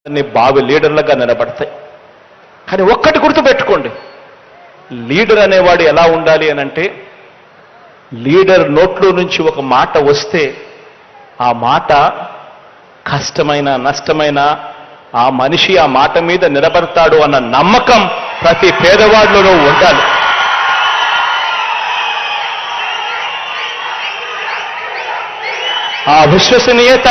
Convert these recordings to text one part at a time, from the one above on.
బావి లీడర్లుగా నిలబడతాయి. కానీ ఒక్కటి గుర్తుపెట్టుకోండి, లీడర్ అనేవాడు ఎలా ఉండాలి అనంటే, లీడర్ నోట్లో నుంచి ఒక మాట వస్తే ఆ మాట కష్టమైన నష్టమైన ఆ మనిషి ఆ మాట మీద నిలబడతాడు అన్న నమ్మకం ప్రతి పేదవాడిలోనూ ఉండాలి. ఆ విశ్వసనీయత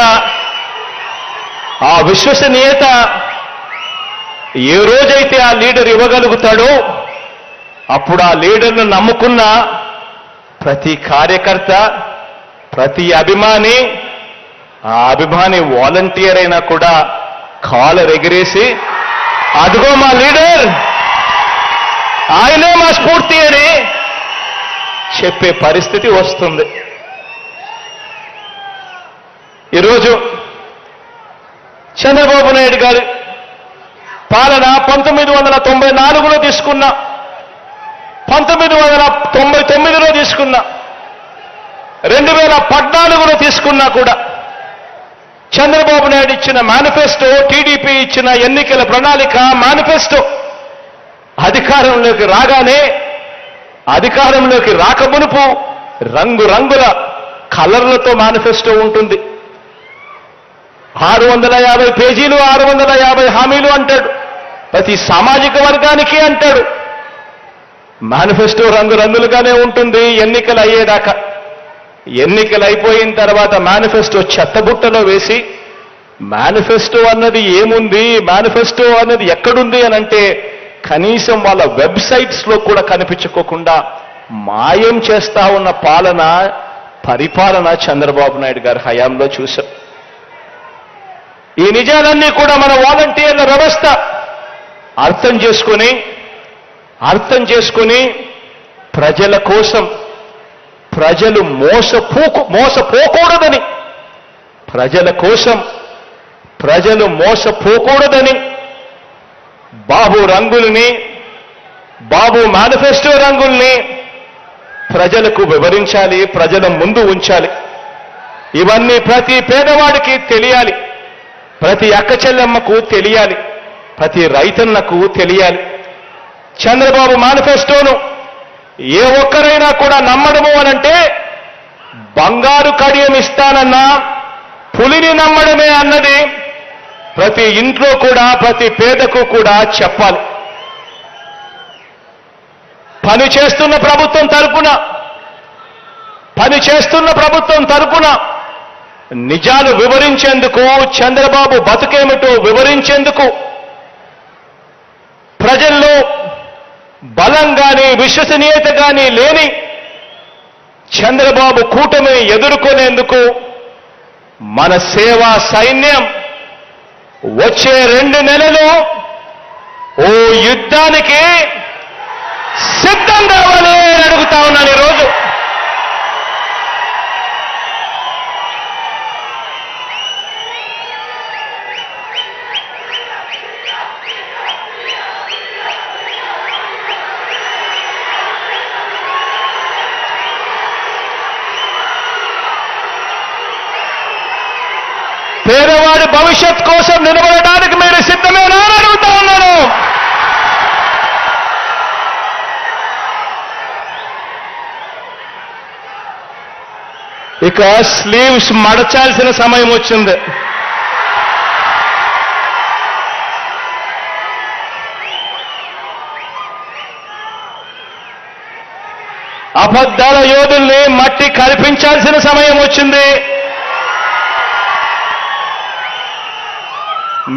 ఏ రోజైతే ఆ లీడర్ ఇవ్వగలుగుతాడో అప్పుడు ఆ లీడర్ను నమ్ముకున్న ప్రతి కార్యకర్త, ప్రతి అభిమాని, ఆ అభిమాని వాలంటీర్ అయినా కూడా కాలర్ ఎగిరేసి అదిగో మా లీడర్, ఆయనే మా స్ఫూర్తి అని చెప్పే పరిస్థితి వస్తుంది. ఈరోజు చంద్రబాబు నాయుడు గారి పాలన 1994లో తీసుకున్న, 1999లో తీసుకున్న, 2014లో తీసుకున్నా కూడా చంద్రబాబు నాయుడు ఇచ్చిన మేనిఫెస్టో, టీడీపీ ఇచ్చిన ఎన్నికల ప్రణాళిక మేనిఫెస్టో అధికారంలోకి రాగానే, అధికారంలోకి రాకమునుపు రంగురంగుల కలర్లతో మేనిఫెస్టో ఉంటుంది. 650 పేజీలు, 650 హామీలు అంటాడు. ప్రతి సామాజిక వర్గానికి అంటాడు. మేనిఫెస్టో రంగురంగులుగానే ఉంటుంది ఎన్నికలు అయ్యేదాకా. ఎన్నికలు అయిపోయిన తర్వాత మేనిఫెస్టో చెత్తబుట్టలో వేసి, మేనిఫెస్టో అన్నది ఏముంది, మేనిఫెస్టో అన్నది ఎక్కడుంది అని అంటే కనీసం వాళ్ళ వెబ్సైట్స్లో కూడా కనిపించుకోకుండా మాయం చేస్తా ఉన్న పరిపాలన చంద్రబాబు నాయుడు గారి హయాంలో చూశాం. ఈ నిజాలన్నీ కూడా మన వాలంటీర్ల వ్యవస్థ అర్థం చేసుకొని ప్రజల కోసం, ప్రజలు మోసపోకూడదని, ప్రజల కోసం ప్రజలు మోసపోకూడదని బాబు మేనిఫెస్టో రంగుల్ని ప్రజలకు వివరించాలి, ప్రజల ముందు ఉంచాలి. ఇవన్నీ ప్రతి పేదవాడికి తెలియాలి, ప్రతి అక్క చెల్లెమ్మకు తెలియాలి, ప్రతి రైతన్నకు తెలియాలి. చంద్రబాబు మేనిఫెస్టోను ఏ ఒక్కరైనా కూడా నమ్మడము అనంటే బంగారు కడియం ఇస్తానన్నా పులిని నమ్మడమే అన్నది ప్రతి ఇంట్లో కూడా, ప్రతి పేదకు కూడా చెప్పాలి. పనిచేస్తున్న ప్రభుత్వం తరపున నిజాలు వివరించేందుకు, చంద్రబాబు బతుకేమిటో వివరించేందుకు, ప్రజల్లో బలం గాని విశ్వసనీయత గాని లేని చంద్రబాబు కూటమిని ఎదుర్కొనేందుకు మన సేవా సైన్యం వచ్చే 2 నెలలు ఓ యుద్ధానికి సిద్ధం కావాలి అని అడుగుతా ఉన్నాను ఈరోజు. పేదవాడి భవిష్యత్ కోసం నిలబడడానికి మీరు సిద్ధమేనా అని అడుగుతా ఉన్నాను. ఇక స్లీవ్స్ మడచాల్సిన సమయం వచ్చింది. అబద్ధాల యోధుల్ని మట్టి కల్పించాల్సిన సమయం వచ్చింది.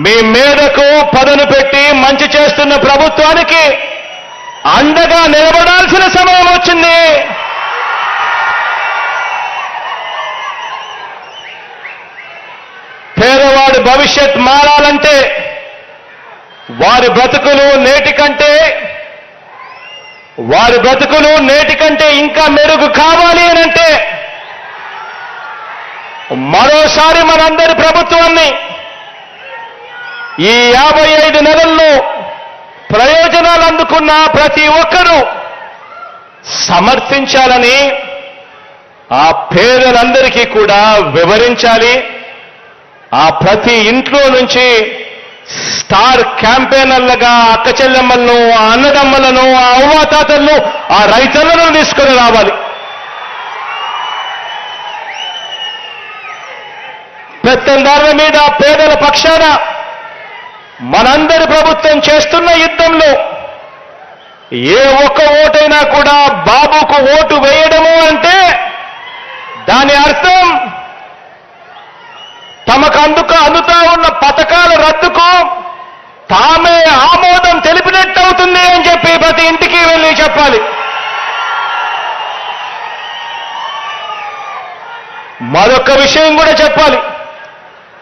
మీ మీదకు పదును పెట్టి మంచి చేస్తున్న ప్రభుత్వానికి అండగా నిలబడాల్సిన సమయం వచ్చింది. పేదవాడి భవిష్యత్ మారాలంటే, వారి బ్రతుకులు నేటి కంటే ఇంకా మెరుగు కావాలి అనంటే మరోసారి మనందరి ప్రభుత్వాన్ని ఈ 55 నెలల్లో ప్రయోజనాలు అందుకున్న ప్రతి ఒక్కరూ సమర్థించాలని, ఆ పేదలందరికీ కూడా వివరించాలి. ఆ ప్రతి ఇంట్లో నుంచి స్టార్ క్యాంపెయినర్లుగా అక్క చెల్లెమ్మలను, ఆ అన్నదమ్మలను, ఆ అవ్వాతాతలను, ఆ రైతన్నలను తీసుకొని రావాలి. పెత్తందారుల మీద పేదల పక్షాన మనందరి ప్రభుత్వం చేస్తున్న యుద్ధంలో ఏ ఒక్క ఓటైనా కూడా బాబుకు ఓటు వేయడము అంటే దాని అర్థం తమకు అందుతా ఉన్న పథకాల రద్దుకు తామే ఆమోదం తెలిపినట్టు అవుతుంది అని చెప్పి ప్రతి ఇంటికి వెళ్ళి చెప్పాలి. మరొక విషయం కూడా చెప్పాలి.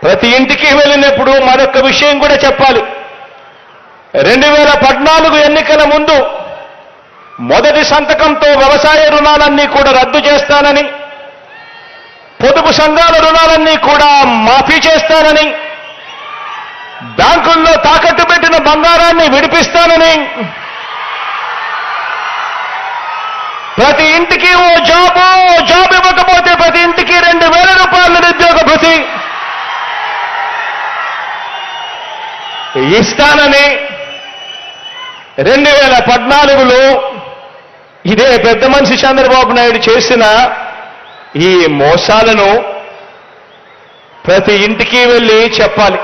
ప్రతి ఇంటికి వెళ్ళినప్పుడు మరొక విషయం కూడా చెప్పాలి. 2014 ఎన్నికల ముందు మొదటి సంతకంతో వ్యవసాయ రుణాలన్నీ కూడా రద్దు చేస్తానని, పొదుపు సంఘాల రుణాలన్నీ కూడా మాఫీ చేస్తానని, బ్యాంకుల్లో తాకట్టు పెట్టిన బంగారాన్ని విడిపిస్తానని, ప్రతి ఇంటికి ఓ జాబ్ ఇవ్వకపోతే ప్రతి ఇంటికి 2,000 రూపాయల నిరుద్యోగ భృతి ఇస్తానని 2014లో ఇదే పెద్ద మనిషి చంద్రబాబు నాయుడు చేసిన ఈ మోసాలను ప్రతి ఇంటికి వెళ్ళి చెప్పాలి.